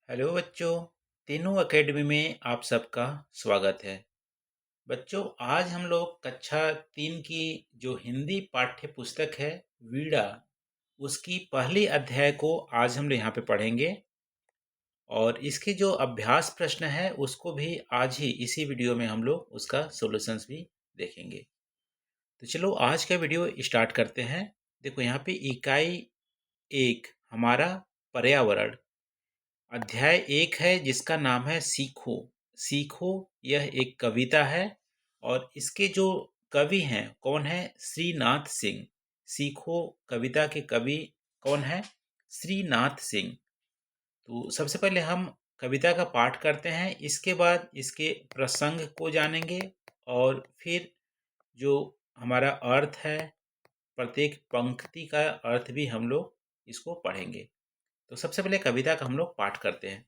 Hello बच्चों। तीनों academy में आप सबका स्वागत है। बच्चों, आज हम लोग कक्षा 3 की जो हिंदी पाठ्य पुस्तक है वीणा, उसकी पहली अध्याय को आज हम लोग यहाँ पे पढ़ेंगे और इसके जो अभ्यास प्रश्न है उसको भी आज ही इसी वीडियो में हम लोग उसका सॉल्यूशंस भी देखेंगे। तो चलो आज का वीडियो स्टार्ट करते हैं। देखो यहाँ पे इकाई 1 हमारा पर्यावरण अध्याय 1 है जिसका नाम है सीखो। सीखो यह एक कविता है और इसके जो कवि हैं कौन है? श्रीनाथ सिंह। सीखो कविता के कवि कौन है? श्रीनाथ सिंह। तो सबसे पहले हम कविता का पाठ करते हैं, इसके बाद इसके प्रसंग को जानेंगे और फिर जो हमारा अर्थ है, प्रत्येक पंक्ति का अर्थ भी हम लोग इसको पढ़ेंगे। तो सबसे पहले कविता का हम लोग पाठ करते हैं।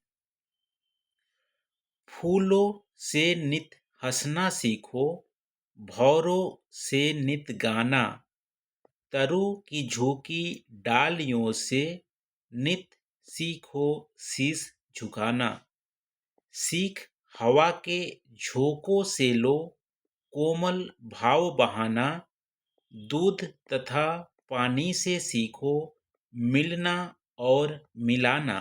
फूलों से नित हंसना सीखो, भौरों से नित गाना, तरु की झोंकी डालियों से नित सीखो शीश झुकाना। सीख हवा के झोंकों से लो, कोमल भाव बहाना, दूध तथा पानी से सीखो मिलना और मिलाना।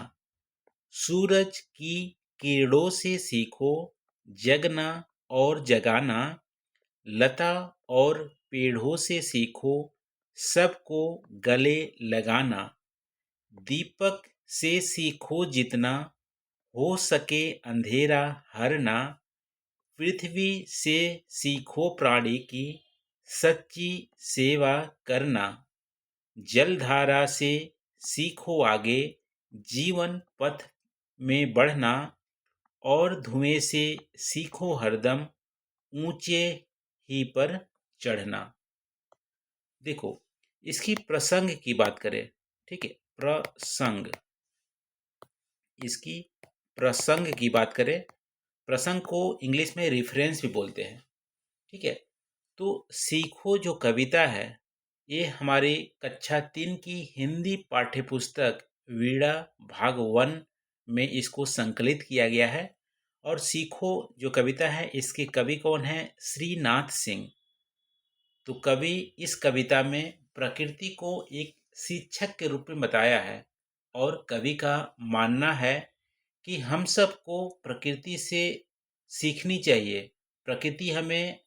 सूरज की किरणों से सीखो जगना और जगाना। लता और पेड़ों से सीखो सबको गले लगाना। दीपक से सीखो जितना हो सके अंधेरा हरना। पृथ्वी से सीखो प्राणी की सच्ची सेवा करना। जलधारा से सीखो आगे जीवन पथ में बढ़ना। और धुएं से सीखो हरदम ऊंचे ही पर चढ़ना। देखो, इसकी प्रसंग की बात करें, ठीक है, प्रसंग, इसकी प्रसंग की बात करें, प्रसंग को इंग्लिश में रेफरेंस भी बोलते हैं, ठीक है। तो सीखो जो कविता है ये हमारी कक्षा 3 की हिंदी पाठ्य पुस्तक वीणा भाग 1 में इसको संकलित किया गया है। और सीखो जो कविता है इसके कवि कौन है? श्रीनाथ सिंह। तो कवि इस कविता में प्रकृति को एक शिक्षक के रूप में बताया है और कवि का मानना है कि हम सबको प्रकृति से सीखनी चाहिए। प्रकृति हमें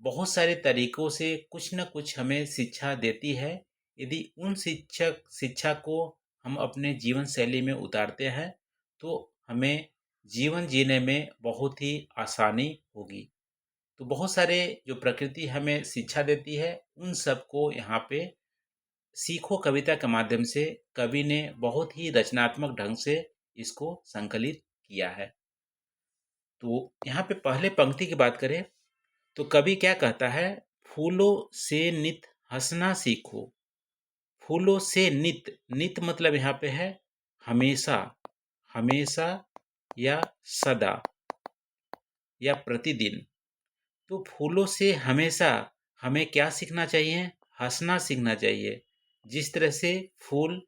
बहुत सारे तरीकों से कुछ न कुछ हमें शिक्षा देती है। यदि उन शिक्षा को हम अपने जीवन शैली में उतारते हैं तो हमें जीवन जीने में बहुत ही आसानी होगी। तो बहुत सारे जो प्रकृति हमें शिक्षा देती है उन सबको यहाँ पे सीखो कविता के माध्यम से कवि ने बहुत ही रचनात्मक ढंग से इसको संकलित किया है। तो यहाँ पे पहले पंक्ति की बात करें तो कवि क्या कहता है? फूलों से नित हंसना सीखो। फूलों से नित, नित मतलब यहाँ पे है हमेशा, हमेशा या सदा या प्रतिदिन। तो फूलों से हमेशा हमें क्या सीखना चाहिए? हंसना सीखना चाहिए। जिस तरह से फूल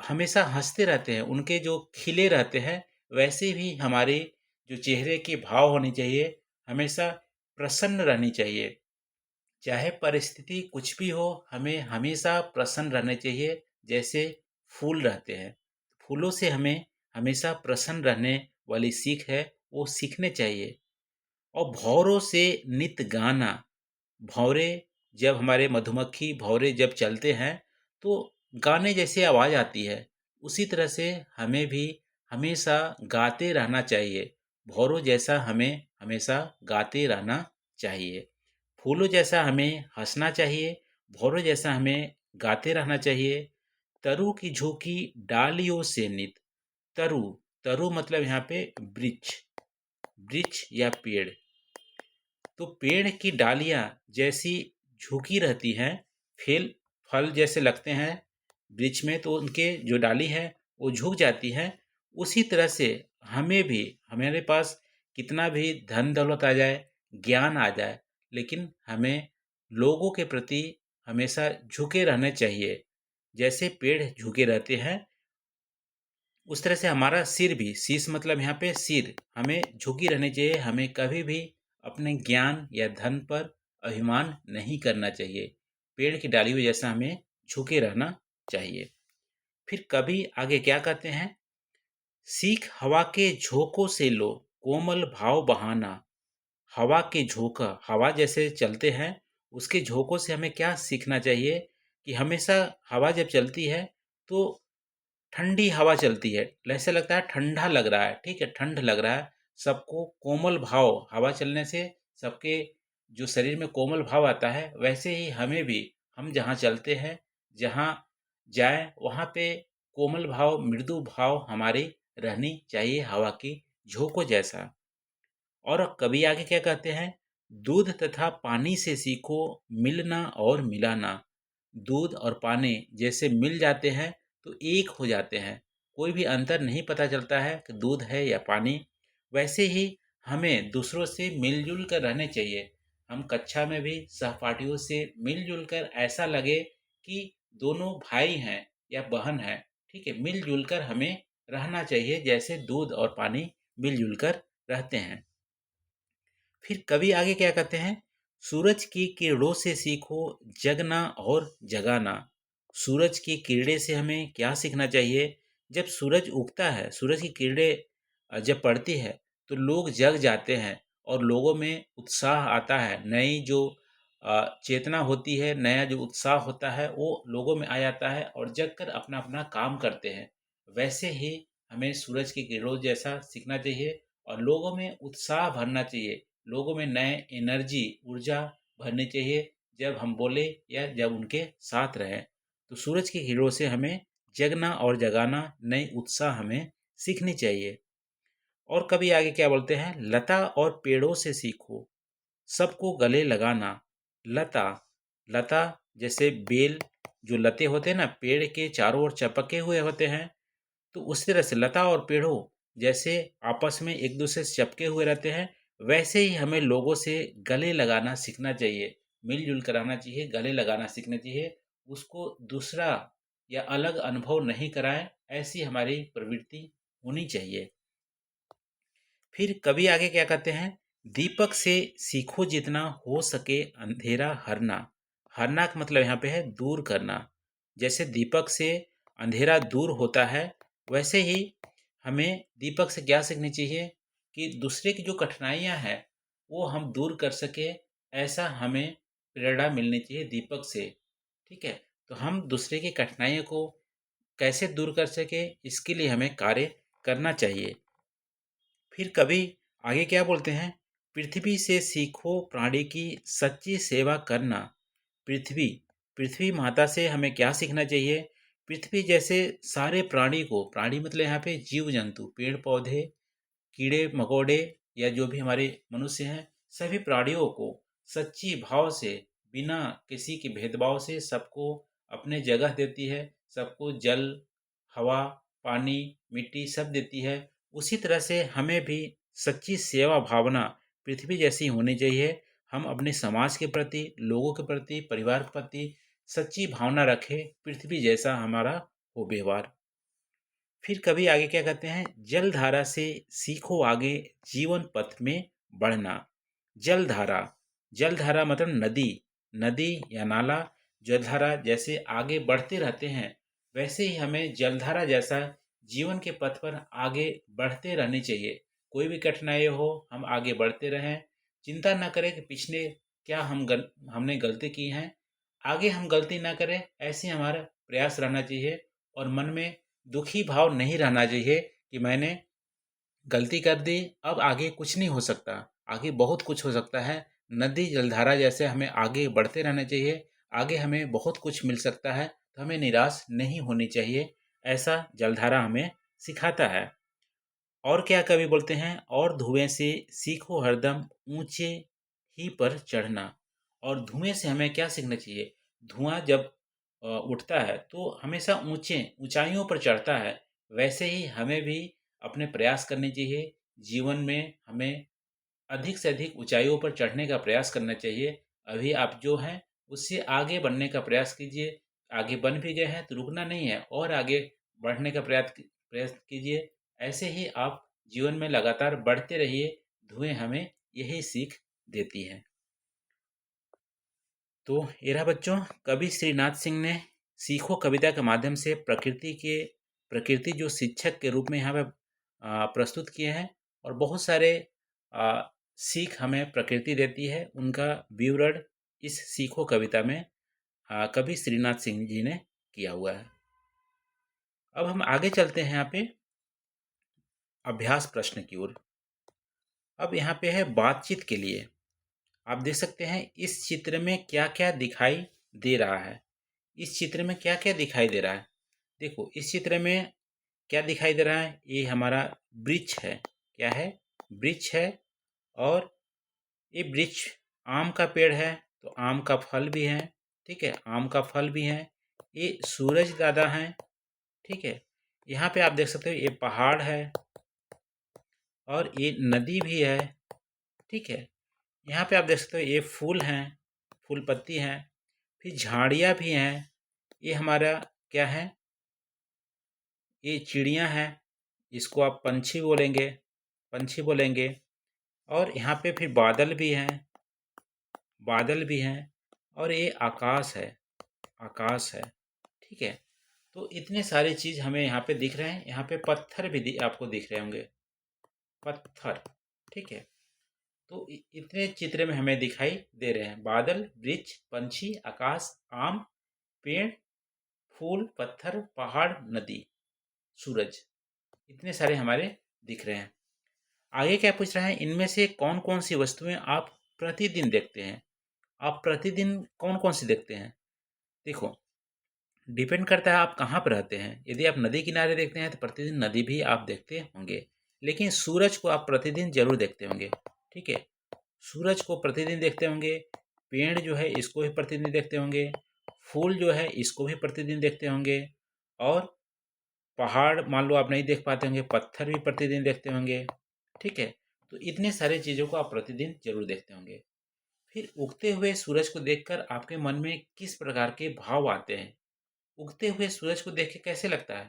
हमेशा हंसते रहते हैं, उनके जो खिले रहते हैं, वैसे भी हमारे जो चेहरे के भाव होने चाहिए, हमेशा प्रसन्न रहनी चाहिए। चाहे परिस्थिति कुछ भी हो, हमें हमेशा प्रसन्न रहना चाहिए जैसे फूल रहते हैं। फूलों से हमें हमेशा प्रसन्न रहने वाली सीख है, वो सीखने चाहिए। और भौरों से नित गाना, भौरे जब हमारे मधुमक्खी भौरे जब चलते हैं तो गाने जैसे आवाज़ आती है, उसी तरह से हमें भी हमेशा गाते रहना चाहिए। भौरों जैसा हमें हमेशा गाते रहना चाहिए। फूलों जैसा हमें हंसना चाहिए, भौरों जैसा हमें गाते रहना चाहिए। तरु की झोंकी डालियों से नित, तरु, तरु मतलब यहाँ पे वृक्ष, वृक्ष या पेड़। तो पेड़ की डालियां जैसी झुकी रहती हैं, फेल फल जैसे लगते हैं वृक्ष में, तो उनके जो डाली है वो झुक जाती है। उसी तरह से हमें भी, हमारे पास कितना भी धन दौलत आ जाए, ज्ञान आ जाए, लेकिन हमें लोगों के प्रति हमेशा झुके रहना चाहिए। जैसे पेड़ झुके रहते हैं उस तरह से हमारा सिर भी, शीश मतलब यहाँ पे सिर, हमें झुकी रहनी चाहिए। हमें कभी भी अपने ज्ञान या धन पर अभिमान नहीं करना चाहिए। पेड़ की डाली हुई जैसा हमें झुके रहना चाहिए। फिर कवि आगे क्या कहते हैं? सीख हवा के झोंकों से लो कोमल भाव बहाना। हवा के झोंका, हवा जैसे चलते हैं, उसके झोंकों से हमें क्या सीखना चाहिए कि हमेशा हवा जब चलती है तो ठंडी हवा चलती है, ऐसा लगता है ठंडा लग रहा है, ठीक है, ठंड लग रहा है। सबको कोमल भाव, हवा चलने से सबके जो शरीर में कोमल भाव आता है, वैसे ही हमें भी, हम जहाँ चलते हैं, जहाँ जाए वहाँ पे कोमल भाव, मृदु भाव हमारी रहनी चाहिए, हवा की झोंकों जैसा। और कवि आगे क्या कहते हैं? दूध तथा पानी से सीखो मिलना और मिलाना। दूध और पानी जैसे मिल जाते हैं तो एक हो जाते हैं, कोई भी अंतर नहीं पता चलता है कि दूध है या पानी। वैसे ही हमें दूसरों से मिलजुल कर रहने चाहिए। हम कक्षा में भी सहपाठियों से मिलजुल कर ऐसा लगे कि दोनों भाई हैं या बहन हैं, ठीक है, मिलजुल कर हमें रहना चाहिए, जैसे दूध और पानी मिलजुल कर रहते हैं। फिर कवि आगे क्या कहते हैं? सूरज की किरणों से सीखो जगना और जगाना। सूरज की किरणें से हमें क्या सीखना चाहिए? जब सूरज उगता है, सूरज की किरणें जब पड़ती है तो लोग जग जाते हैं और लोगों में उत्साह आता है। नई जो चेतना होती है, नया जो उत्साह होता है, वो लोगों में आ जाता है और जग कर अपना अपना काम करते हैं। वैसे ही हमें सूरज की किरणों जैसा सीखना चाहिए और लोगों में उत्साह भरना चाहिए। लोगों में नए एनर्जी, ऊर्जा भरनी चाहिए जब हम बोले या जब उनके साथ रहें। तो सूरज की किरणों से हमें जगना और जगाना, नई उत्साह हमें सीखनी चाहिए। और कभी आगे क्या बोलते हैं? लता और पेड़ों से सीखो सबको गले लगाना। लता, लता जैसे बेल, जो लते होते हैं ना, पेड़ के चारों ओर चपके हुए होते हैं, तो उस तरह से लता और पेड़ों जैसे आपस में एक दूसरे से चिपके हुए रहते हैं, वैसे ही हमें लोगों से गले लगाना सीखना चाहिए, मिलजुल कर आना चाहिए, गले लगाना सीखना चाहिए। उसको दूसरा या अलग अनुभव नहीं कराएं, ऐसी हमारी प्रवृत्ति होनी चाहिए। फिर कवि आगे क्या कहते हैं? दीपक से सीखो जितना हो सके अंधेरा हरना। हरना का मतलब यहाँ पे है दूर करना। जैसे दीपक से अंधेरा दूर होता है, वैसे ही हमें दीपक से क्या सीखनी चाहिए कि दूसरे की जो कठिनाइयाँ हैं वो हम दूर कर सके, ऐसा हमें प्रेरणा मिलनी चाहिए दीपक से, ठीक है। तो हम दूसरे की कठिनाइयों को कैसे दूर कर सके, इसके लिए हमें कार्य करना चाहिए। फिर कवि आगे क्या बोलते हैं? पृथ्वी से सीखो प्राणी की सच्ची सेवा करना। पृथ्वी, पृथ्वी माता से हमें क्या सीखना चाहिए? पृथ्वी जैसे सारे प्राणी को, प्राणी मतलब यहाँ पे जीव जंतु, पेड़ पौधे, कीड़े मकोड़े या जो भी हमारे मनुष्य हैं, सभी प्राणियों को सच्ची भाव से, बिना किसी के भेदभाव से सबको अपने जगह देती है। सबको जल, हवा, पानी, मिट्टी सब देती है। उसी तरह से हमें भी सच्ची सेवा भावना पृथ्वी जैसी होनी चाहिए। हम अपने समाज के प्रति, लोगों के प्रति, परिवार के प्रति सच्ची भावना रखें, पृथ्वी जैसा हमारा हो व्यवहार। फिर कभी आगे क्या कहते हैं? जलधारा से सीखो आगे जीवन पथ में बढ़ना। जलधारा, जलधारा मतलब नदी, नदी या नाला। जलधारा जैसे आगे बढ़ते रहते हैं, वैसे ही हमें जलधारा जैसा जीवन के पथ पर आगे बढ़ते रहने चाहिए। कोई भी कठिनाई हो, हम आगे बढ़ते रहें। चिंता न करें कि पिछले क्या हमने गलती की हैं, आगे हम गलती ना करें, ऐसे हमारा प्रयास रहना चाहिए। और मन में दुखी भाव नहीं रहना चाहिए कि मैंने गलती कर दी, अब आगे कुछ नहीं हो सकता। आगे बहुत कुछ हो सकता है। नदी जलधारा जैसे हमें आगे बढ़ते रहना चाहिए। आगे हमें बहुत कुछ मिल सकता है, तो हमें निराश नहीं होनी चाहिए। ऐसा जलधारा हमें सिखाता है। और क्या कवि बोलते हैं? और धुएं से सीखो हरदम ऊंचे ही पर चढ़ना। और धुएं से हमें क्या सीखना चाहिए? धुआं जब उठता है तो हमेशा ऊंचे ऊंचाइयों पर चढ़ता है। वैसे ही हमें भी अपने प्रयास करने चाहिए। जीवन में हमें अधिक से अधिक ऊंचाइयों पर चढ़ने का प्रयास करना चाहिए। अभी आप जो हैं उससे आगे बढ़ने का प्रयास कीजिए। आगे बन भी गए हैं तो रुकना नहीं है, और आगे बढ़ने का प्रयत्न कीजिए। ऐसे ही आप जीवन में लगातार बढ़ते रहिए। धुएँ हमें यही सीख देती हैं। तो ये रहा बच्चों, कवि श्रीनाथ सिंह ने सीखो कविता के माध्यम से प्रकृति जो शिक्षक के रूप में यहाँ पे प्रस्तुत किए हैं, और बहुत सारे आ, सीख हमें प्रकृति देती है। उनका विवरण इस सीखो कविता में कवि श्रीनाथ सिंह जी ने किया हुआ है। अब हम आगे चलते हैं यहाँ पे अभ्यास प्रश्न की ओर। अब यहाँ पे है बातचीत के लिए। आप देख सकते हैं इस चित्र में क्या क्या दिखाई दे रहा है। इस चित्र में क्या क्या दिखाई दे रहा है। देखो इस चित्र में क्या दिखाई दे रहा है। ये हमारा वृक्ष है। क्या है? वृक्ष है। और ये वृक्ष आम का पेड़ है, तो आम का फल भी है। ठीक है, आम का फल भी है। ये सूरज दादा हैं। ठीक है, यहाँ पे आप देख सकते हो ये पहाड़ है और ये नदी भी है। ठीक है, यहाँ पे आप देख सकते हो ये फूल हैं, फूल पत्ती हैं। फिर झाड़ियाँ भी हैं। ये हमारा क्या है? ये चिड़ियाँ हैं। इसको आप पंछी बोलेंगे, पंछी बोलेंगे। और यहाँ पे फिर बादल भी हैं, बादल भी हैं। और ये आकाश है, आकाश है। ठीक है, तो इतने सारे चीज़ हमें यहाँ पे दिख रहे हैं। यहाँ पे पत्थर भी आपको दिख रहे होंगे, पत्थर। ठीक है, तो इतने चित्र में हमें दिखाई दे रहे हैं। बादल, वृक्ष, पंछी, आकाश, आम, पेड़, फूल, पत्थर, पहाड़, नदी, सूरज, इतने सारे हमारे दिख रहे हैं। आगे क्या पूछ रहा है, इनमें से कौन कौन सी वस्तुएं आप प्रतिदिन देखते हैं। आप प्रतिदिन कौन कौन सी देखते हैं? देखो, डिपेंड करता है आप कहाँ पर रहते हैं। यदि आप नदी किनारे देखते हैं तो प्रतिदिन नदी भी आप देखते होंगे, लेकिन सूरज को आप प्रतिदिन जरूर देखते होंगे। ठीक है, सूरज को प्रतिदिन देखते होंगे। पेड़ जो है इसको भी प्रतिदिन देखते होंगे। फूल जो है इसको भी प्रतिदिन देखते होंगे। और पहाड़ मान लो आप नहीं देख पाते होंगे, पत्थर भी प्रतिदिन देखते होंगे। ठीक है, तो इतने सारे चीज़ों को आप प्रतिदिन जरूर देखते होंगे। फिर उगते हुए सूरज को देखकर आपके मन में किस प्रकार के भाव आते हैं? उगते हुए सूरज को देख के कैसे लगता है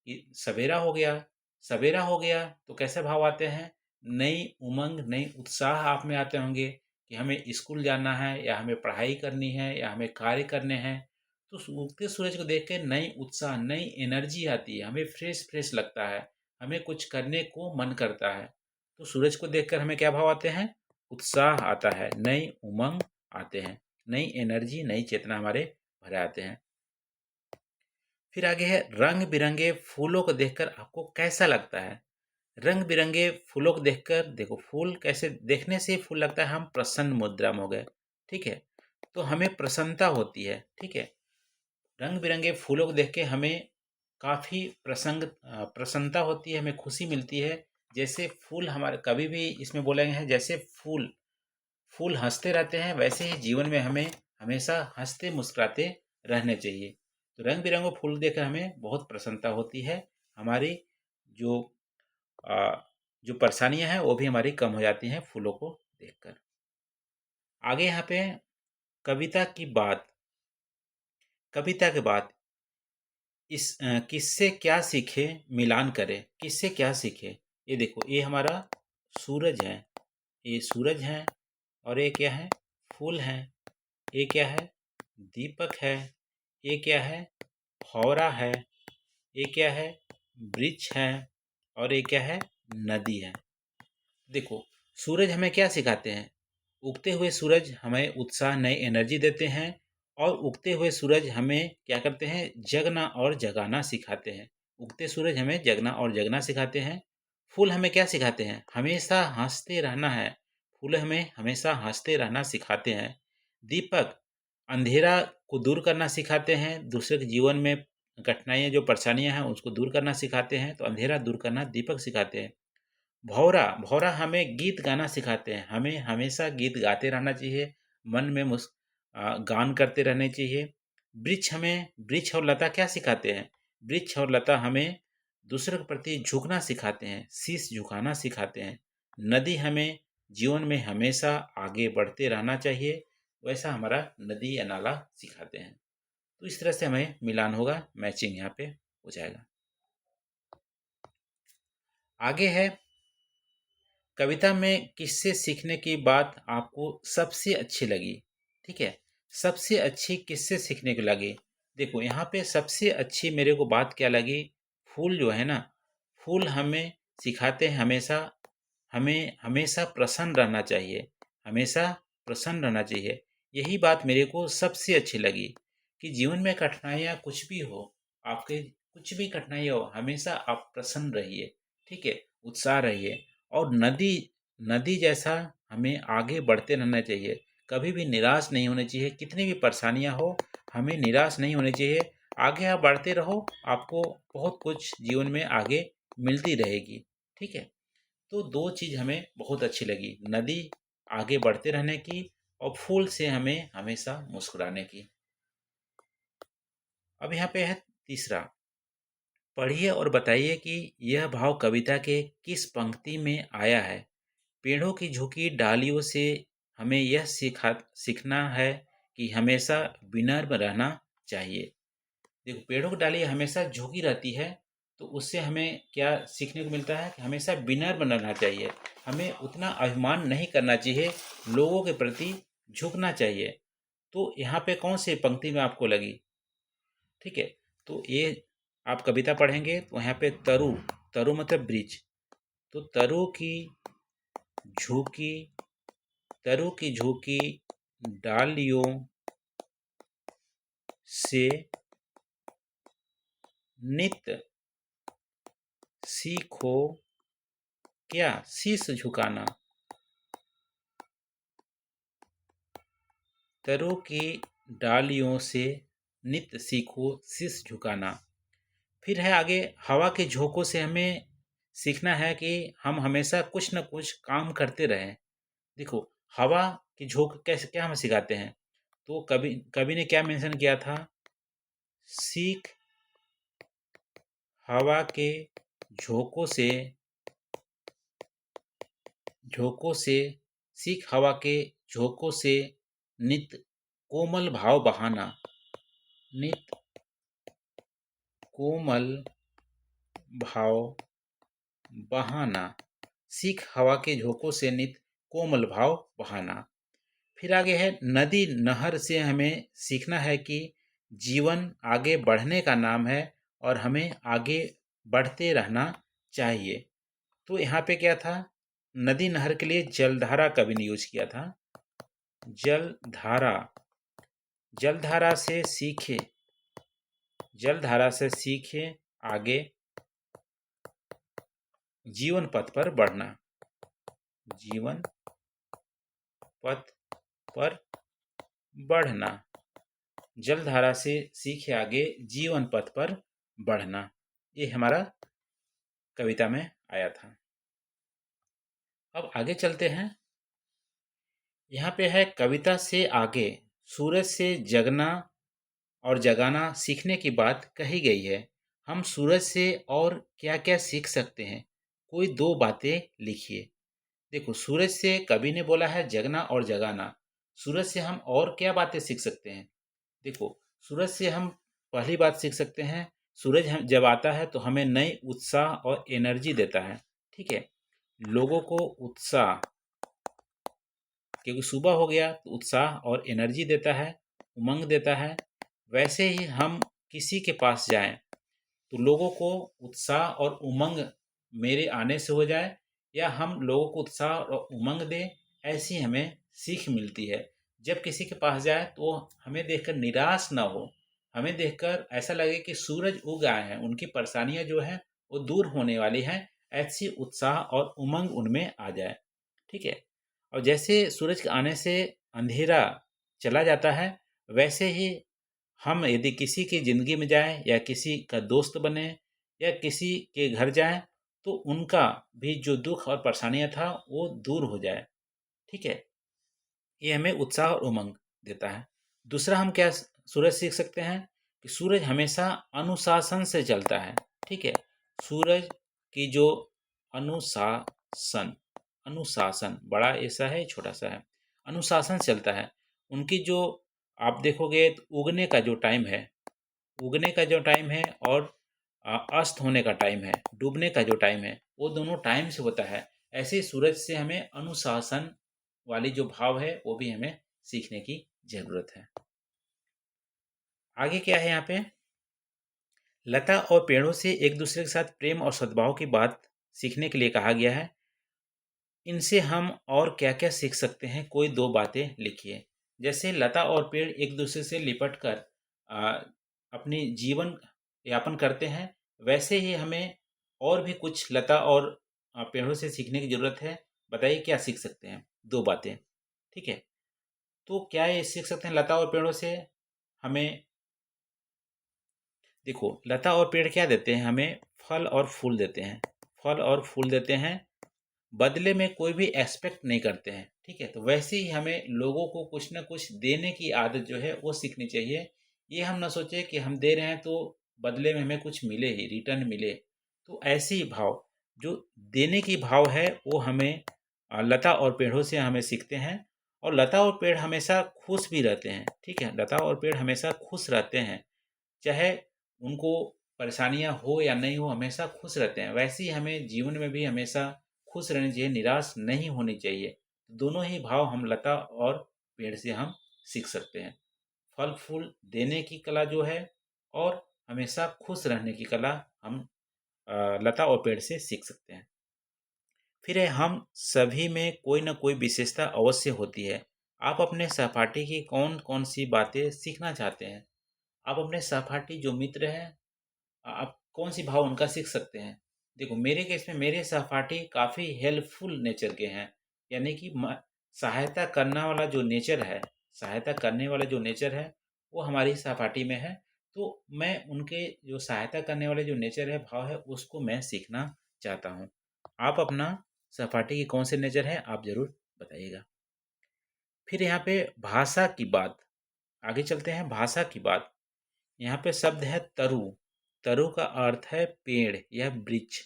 कि सवेरा हो गया? सवेरा हो गया तो कैसे भाव आते हैं? नई उमंग, नई उत्साह आप में आते होंगे कि हमें स्कूल जाना है, या हमें पढ़ाई करनी है, या हमें कार्य करने हैं। तो उगते सूरज को देख के नई उत्साह, नई एनर्जी आती है। हमें फ्रेश फ्रेश लगता है, हमें कुछ करने को मन करता है। तो सूरज को देखकर हमें क्या भाव आते हैं? उत्साह आता है, नई उमंग आते हैं, नई एनर्जी, नई चेतना हमारे भरे आते हैं। फिर आगे है रंग बिरंगे फूलों को देखकर आपको कैसा लगता है। रंग बिरंगे फूलों को देखकर, देखो फूल कैसे देखने से ही फूल लगता है हम प्रसन्न मुद्रा में हो गए। ठीक है, तो हमें प्रसन्नता होती है। ठीक है, रंग बिरंगे फूलों को देख के हमें काफ़ी प्रसन्नता होती है, हमें खुशी मिलती है। जैसे फूल हमारे कभी भी इसमें बोले गए हैं, जैसे फूल फूल हंसते रहते हैं, वैसे ही जीवन में हमें हमेशा हंसते मुस्कुराते रहने चाहिए। तो रंग बिरंगों फूल देखकर हमें बहुत प्रसन्नता होती है। हमारी जो आ, जो परेशानियां हैं वो भी हमारी कम हो जाती हैं फूलों को देखकर। आगे यहाँ पे कविता की बात, कविता के बाद किससे क्या सीखे मिलान करें। किससे क्या सीखे? ये देखो, ये हमारा सूरज है, ये सूरज है। और ये क्या है? फूल है। ये क्या है? दीपक है। ये क्या है? भौरा है। ये क्या है? वृक्ष है। और ये क्या है? नदी है। देखो, सूरज हमें क्या सिखाते हैं? उगते हुए सूरज हमें उत्साह, नई एनर्जी देते हैं। और उगते हुए सूरज हमें क्या करते हैं? जगना और जगाना सिखाते हैं। उगते सूरज हमें जगना और जगना सिखाते हैं। फूल हमें क्या सिखाते हैं? हमेशा हंसते रहना है। फूल हमें हमेशा हंसते रहना सिखाते हैं। दीपक अंधेरा को दूर करना सिखाते हैं। दूसरे के जीवन में कठिनाइयाँ, जो परेशानियाँ हैं उसको दूर करना सिखाते हैं। तो अंधेरा दूर करना दीपक सिखाते हैं। भौरा भौरा हमें गीत गाना सिखाते हैं। हमें हमेशा गीत गाते रहना चाहिए, मन में गान करते रहने चाहिए। वृक्ष और लता क्या सिखाते हैं? वृक्ष और लता हमें दूसरे के प्रति झुकना सिखाते हैं, शीश झुकाना सिखाते हैं। नदी हमें जीवन में हमेशा आगे बढ़ते रहना चाहिए, वैसा हमारा नदी या नाला सिखाते हैं। तो इस तरह से हमें मिलान होगा, मैचिंग यहाँ पे हो जाएगा। आगे है, कविता में किससे सीखने की बात आपको सबसे अच्छी लगी? ठीक है, सबसे अच्छी किससे सीखने को लगी? देखो यहाँ पे सबसे अच्छी मेरे को बात क्या लगी, फूल जो है ना, फूल हमें सिखाते हैं हमेशा, हमें हमेशा प्रसन्न रहना चाहिए, हमेशा प्रसन्न रहना चाहिए। यही बात मेरे को सबसे अच्छी लगी कि जीवन में कठिनाइयाँ कुछ भी हो, आपके कुछ भी कठिनाई हो, हमेशा आप प्रसन्न रहिए, ठीक है, उत्साह रहिए। और नदी नदी जैसा हमें आगे बढ़ते रहना चाहिए, कभी भी निराश नहीं होना चाहिए, कितनी भी परेशानियां हो हमें निराश नहीं होनी चाहिए। आगे आप बढ़ते रहो, आपको बहुत कुछ जीवन में आगे मिलती रहेगी, ठीक है। तो दो चीज़ हमें बहुत अच्छी लगी, नदी आगे बढ़ते रहने की और फूल से हमें हमेशा मुस्कुराने की। अब यहाँ पे है तीसरा, पढ़िए और बताइए कि यह भाव कविता के किस पंक्ति में आया है। पेड़ों की झुकी डालियों से हमें यह सीखना है कि हमेशा विनम्र रहना चाहिए। देखो पेड़ों की डाली हमेशा झुकी रहती है, तो उससे हमें क्या सीखने को मिलता है कि हमेशा विनम्र रहना चाहिए, हमें उतना अभिमान नहीं करना चाहिए, लोगों के प्रति झुकना चाहिए। तो यहाँ पे कौन सी पंक्ति में आपको लगी? ठीक है, तो ये आप कविता पढ़ेंगे तो यहाँ पे तरु, तरु मतलब ब्रिज, तो झुकी तरु की झुकी डालियों से नित सीखो क्या, शीश झुकाना। तरों की डालियों से नित सीखो शीश झुकाना। फिर है आगे, हवा के झोंकों से हमें सीखना है कि हम हमेशा कुछ न कुछ काम करते रहें। देखो हवा के झोंक कैसे क्या हमें सिखाते हैं, तो कवि कवि ने क्या मेंशन किया था, सीख हवा के झोंकों से झोंकों से सीख हवा के झोंकों से नित कोमल भाव बहाना, नित कोमल भाव बहाना, सीख हवा के झोंकों से नित कोमल भाव बहाना। फिर आगे है, नदी नहर से हमें सीखना है कि जीवन आगे बढ़ने का नाम है और हमें आगे बढ़ते रहना चाहिए। तो यहाँ पे क्या था, नदी नहर के लिए जलधारा कवि ने यूज किया था, जलधारा, जलधारा से सीखे, जलधारा से सीखे आगे जीवन पथ पर बढ़ना, जीवन पथ पर बढ़ना, जलधारा से सीखे आगे जीवन पथ पर बढ़ना। ये हमारा कविता में आया था। अब आगे चलते हैं, यहाँ पे है, कविता से आगे सूरज से जगना और जगाना सीखने की बात कही गई है। हम सूरज से और क्या क्या सीख सकते हैं, कोई दो बातें लिखिए। देखो सूरज से कवि ने बोला है जगना और जगाना, सूरज से हम और क्या बातें सीख सकते हैं। देखो सूरज से हम पहली बात सीख सकते हैं, सूरज हम जब आता है तो हमें नई उत्साह और एनर्जी देता है, ठीक है, लोगों को उत्साह, क्योंकि सुबह हो गया तो उत्साह और एनर्जी देता है, उमंग देता है। वैसे ही हम किसी के पास जाएं तो लोगों को उत्साह और उमंग मेरे आने से हो जाए, या हम लोगों को उत्साह और उमंग दें, ऐसी हमें सीख मिलती है। जब किसी के पास जाए तो हमें देखकर निराश ना हो, हमें देखकर ऐसा लगे कि सूरज उग आए हैं, उनकी परेशानियां जो हैं वो दूर होने वाली हैं, ऐसी उत्साह और उमंग उनमें आ जाए, ठीक है। और जैसे सूरज के आने से अंधेरा चला जाता है, वैसे ही हम यदि किसी की ज़िंदगी में जाएं या किसी का दोस्त बने या किसी के घर जाएं, तो उनका भी जो दुख और परेशानियां था वो दूर हो जाए, ठीक है। ये हमें उत्साह और उमंग देता है। दूसरा हम क्या सूरज सीख सकते हैं कि सूरज हमेशा अनुशासन से चलता है, ठीक है। सूरज की जो अनुशासन, अनुशासन बड़ा ऐसा है छोटा सा है, अनुशासन चलता है। उनकी जो आप देखोगे तो उगने का जो टाइम है, उगने का जो टाइम है और अस्त होने का टाइम है, डूबने का जो टाइम है, वो दोनों टाइम से होता है। ऐसे ही सूरज से हमें अनुशासन वाली जो भाव है वो भी हमें सीखने की ज़रूरत है। आगे क्या है यहाँ पे? लता और पेड़ों से एक दूसरे के साथ प्रेम और सद्भाव की बात सीखने के लिए कहा गया है। इनसे हम और क्या-क्या सीख सकते हैं? कोई 2 बातें लिखिए। जैसे लता और पेड़ एक दूसरे से लिपट कर अ, अपनी जीवन यापन करते हैं, वैसे ही हमें और भी कुछ लता और पेड़ों से सीखने की ज़रूरत है। बताइए क्या सीख सकते हैं? 2 बातें, ठीक है? तो क्या ये सीख सकते हैं लता और पेड़ों से? हमें देखो, लता और पेड़ क्या देते हैं हमें? फल और फूल देते हैं। फल और फूल देते हैं, बदले में कोई भी एक्सपेक्ट नहीं करते हैं, ठीक है? तो वैसे ही हमें लोगों को कुछ न कुछ देने की आदत जो है वो सीखनी चाहिए। ये हम ना सोचें कि हम दे रहे हैं तो बदले में हमें कुछ मिले ही, रिटर्न मिले। तो ऐसे ही भाव, जो देने की भाव है वो हमें लता और पेड़ों से हमें सीखते हैं। और लता और पेड़ हमेशा खुश भी रहते हैं, ठीक है? लता और पेड़ हमेशा खुश रहते हैं। चाहे उनको परेशानियाँ हो या नहीं हो, हमेशा खुश रहते हैं। वैसे ही हमें जीवन में भी हमेशा खुश रहना चाहिए, निराश नहीं होनी चाहिए। दोनों ही भाव हम लता और पेड़ से हम सीख सकते हैं। फल-फूल देने की कला जो है और हमेशा खुश रहने की कला हम लता और पेड़ से सीख सकते हैं। फिर है हम सभी में कोई न कोई विशेषता अवश्य होती है। आप अपने सहपाठी की कौन-कौन सी बातें सीखना चाहते हैं? आप अपने सहपाठी जो मित्र हैं, आप कौन-सी भाव उनका सीख सकते हैं? देखो, मेरे केस में मेरे सहपाठी काफ़ी हेल्पफुल नेचर के हैं। यानी कि म सहायता करना वाला जो नेचर है, सहायता करने वाला जो नेचर है, वो हमारी सहपाठी में है। तो मैं उनके जो सहायता करने वाले जो नेचर है, भाव है, उसको मैं सीखना चाहता हूँ। आप अपना सहपाठी की कौन से नेचर है, आप ज़रूर बताइएगा। फिर यहाँ पे भाषा की बात, आगे चलते हैं भाषा की बात। यहाँ पे शब्द है तरु। तरु का अर्थ है पेड़ या वृक्ष।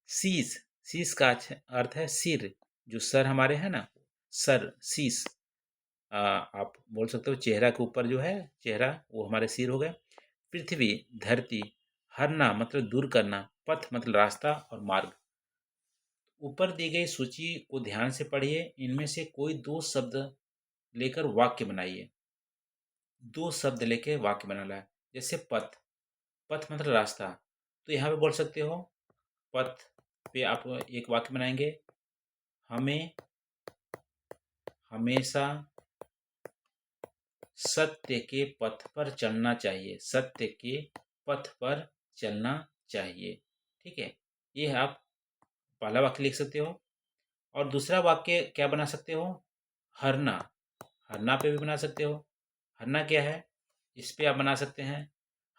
शीश, शीश का अर्थ है सिर, जो सर हमारे है ना, सर, शीश। आप बोल सकते हो चेहरा के ऊपर जो है, चेहरा वो हमारे सिर हो गए। पृथ्वी, धरती। हरना मतलब दूर करना। पथ मतलब रास्ता और मार्ग। ऊपर दी गई सूची को ध्यान से पढ़िए, इनमें से कोई 2 शब्द लेकर वाक्य बनाइए। 2 शब्द लेके वाक्य बनाना है। जैसे पथ, पथ मतलब रास्ता। तो यहाँ पे बोल सकते हो, पथ पे आप एक वाक्य बनाएंगे, हमें हमेशा सत्य के पथ पर चलना चाहिए। सत्य के पथ पर चलना चाहिए, ठीक है? ये आप पहला वाक्य लिख सकते हो। और दूसरा वाक्य क्या बना सकते हो? हरना, हरना पे भी बना सकते हो। हरना क्या है? इस पे आप बना सकते हैं,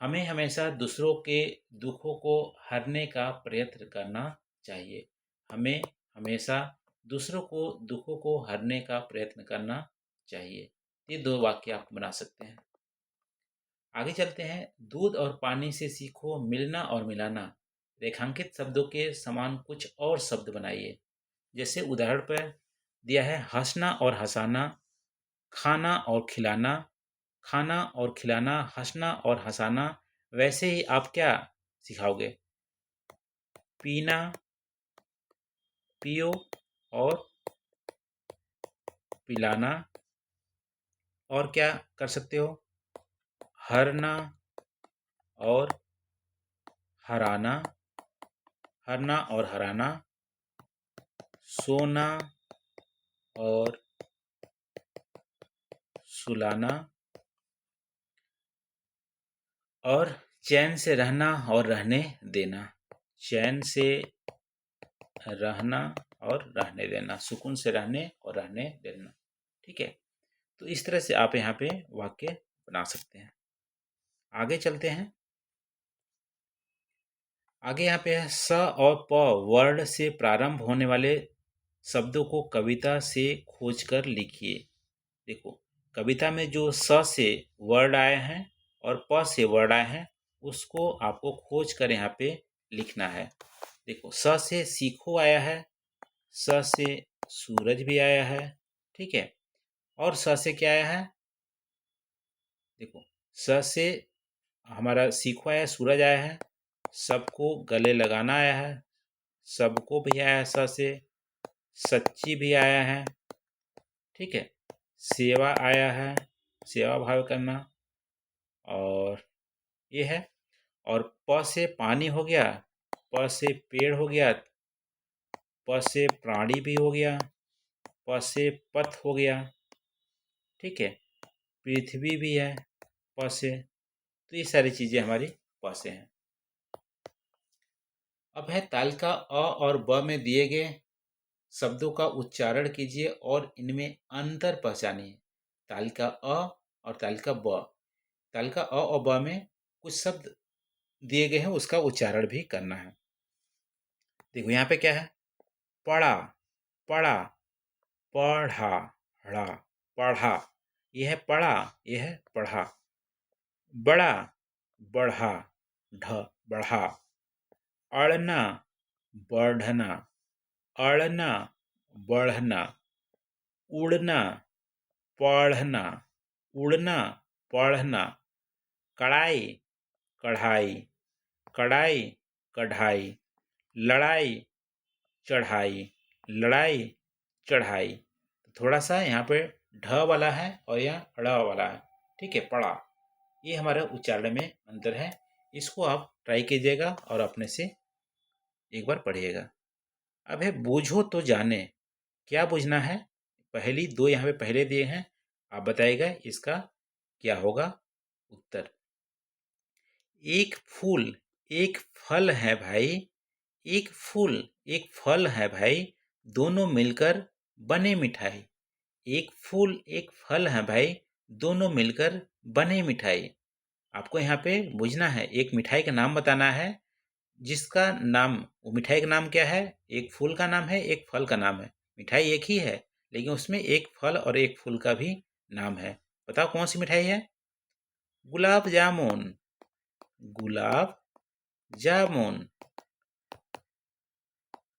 हमें हमेशा दूसरों के दुखों को हरने का प्रयत्न करना चाहिए। हमें हमेशा दूसरों को दुखों को हरने का प्रयत्न करना चाहिए। ये 2 वाक्य आप बना सकते हैं। आगे चलते हैं, दूध और पानी से सीखो मिलना और मिलाना। रेखांकित शब्दों के समान कुछ और शब्द बनाइए। जैसे उदाहरण पर दिया है, हंसना और हंसाना, खाना और खिलाना, खाना और खिलाना, हंसना और हंसाना। वैसे ही आप क्या सिखाओगे? पीना, पियो और पिलाना। और क्या कर सकते हो? हरना और हराना, हरना और हराना। सोना और सुलाना। और चैन से रहना और रहने देना। चैन से रहना और रहने देना, सुकून से रहने और रहने देना, ठीक है? तो इस तरह से आप यहाँ पे वाक्य बना सकते हैं। आगे चलते हैं। आगे यहाँ पे है, स और प वर्ड से प्रारंभ होने वाले शब्दों को कविता से खोजकर लिखिए। देखो, कविता में जो स से वर्ड आए हैं और प से वर्ड आए हैं, उसको आपको खोज कर यहाँ पे लिखना है। देखो, स से सीखो आया है, स से सूरज भी आया है, ठीक है? और स से क्या आया है? देखो, स से हमारा सीखो आया है, सूरज आया है। सबको गले लगाना आया है, सबको भी आया है स से, सच्ची भी आया है, ठीक है। सेवा आया है, सेवा भाव करना, और ये है। और प से पानी हो गया, प से पेड़ हो गया, प से प्राणी भी हो गया, प से पथ हो गया, ठीक है। पृथ्वी भी है प से। तो ये सारी चीज़ें हमारी प से हैं। अब है ताल का अ और ब में दिए गए शब्दों का उच्चारण कीजिए और इनमें अंतर पहचानिए। ताल का अ और ताल का ब। ताल का अ और ब में कुछ शब्द दिए गए हैं, उसका उच्चारण भी करना है। देखो यहाँ पे क्या है, पढ़ा, पढ़ा, पढ़ा, ढ़ा, पढ़ा। ये है पढ़ा, ये है पढ़ा। बड़ा, बढ़ा, ढ, बढ़ा। अड़ना, बढ़ना, अड़ना, बढ़ना। उड़ना, पढ़ना, उड़ना, पढ़ना। कड़ाई, कढ़ाई, कड़ाई, कढ़ाई। लड़ाई, चढ़ाई, लड़ाई, चढ़ाई। थोड़ा सा यहाँ पे ढ वाला है और यहाँ ड़ वाला है, ठीक है। पढ़ा, ये हमारे उच्चारण में अंतर है। इसको आप ट्राई कीजिएगा और अपने से एक बार पढ़िएगा। अब है बूझो तो जाने। क्या बूझना है? पहली दो यहाँ पे पहले दिए हैं, आप बताइएगा इसका क्या होगा उत्तर। एक फूल एक फल है भाई, एक फूल एक फल है भाई, दोनों मिलकर बने मिठाई। एक फूल एक फल है भाई, दोनों मिलकर बने मिठाई। आपको यहाँ पे बूझना है, एक मिठाई का नाम बताना है, जिसका नाम, वो मिठाई का नाम क्या है? एक फूल का नाम है, एक फल का नाम है। मिठाई एक ही है, लेकिन उसमें एक फल और एक फूल का भी नाम है। बताओ कौन सी मिठाई है? गुलाब जामुन, गुलाब जामुन,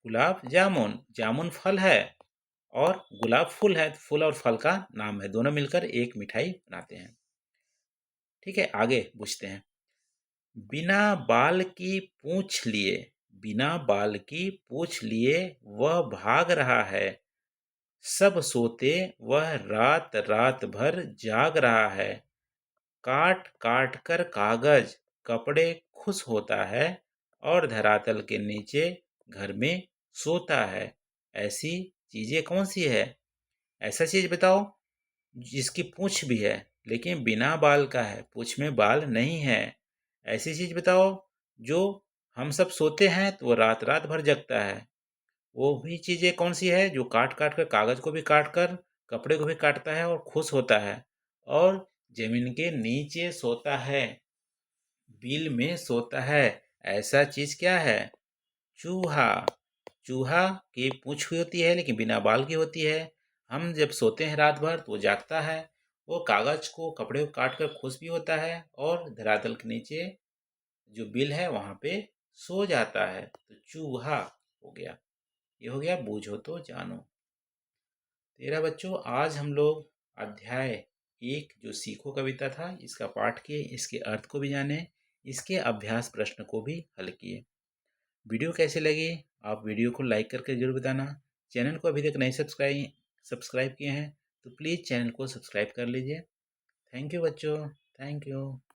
गुलाब जामुन। जामुन फल है और गुलाब फूल है, फूल और फल का नाम है, दोनों मिलकर एक मिठाई बनाते हैं। ठीक है, आगे पूछते हैं। बिना बाल की पूंछ लिए, बिना बाल की पूंछ लिए वह भाग रहा है, सब सोते वह रात रात भर जाग रहा है। काट काट कर कागज कपड़े खुश होता है और धरातल के नीचे घर में सोता है। ऐसी चीजें कौन सी है? ऐसा चीज बताओ जिसकी पूंछ भी है लेकिन बिना बाल का है, पूंछ में बाल नहीं है। ऐसी चीज बताओ जो हम सब सोते हैं तो वो रात रात भर जगता है। वो भी चीजें कौन सी है जो काट काट कर, कागज को भी काट कर, कपड़े को भी काटता है और खुश होता है और जमीन के नीचे सोता है, बिल में सोता है। ऐसा चीज क्या है? चूहा। चूहा की पूंछ हुई होती है लेकिन बिना बाल की होती है। हम जब सोते हैं रात भर तो वो जागता है, वो कागज को, कपड़े को काट कर खुश भी होता है और धरातल के नीचे जो बिल है वहां पे सो जाता है। तो चूहा हो गया। ये हो गया बूझो तो जानो। तेरा बच्चों, आज हम लोग अध्याय एक जो सीखो कविता था इसका पाठ किए, इसके अर्थ को भी जाने, इसके अभ्यास प्रश्न को भी हल किए। वीडियो कैसे लगी? आप वीडियो को लाइक करके जरूर बताना। चैनल को अभी तक नहीं सब्सक्राइब किए हैं तो प्लीज़ चैनल को सब्सक्राइब कर लीजिए। थैंक यू बच्चों, थैंक यू।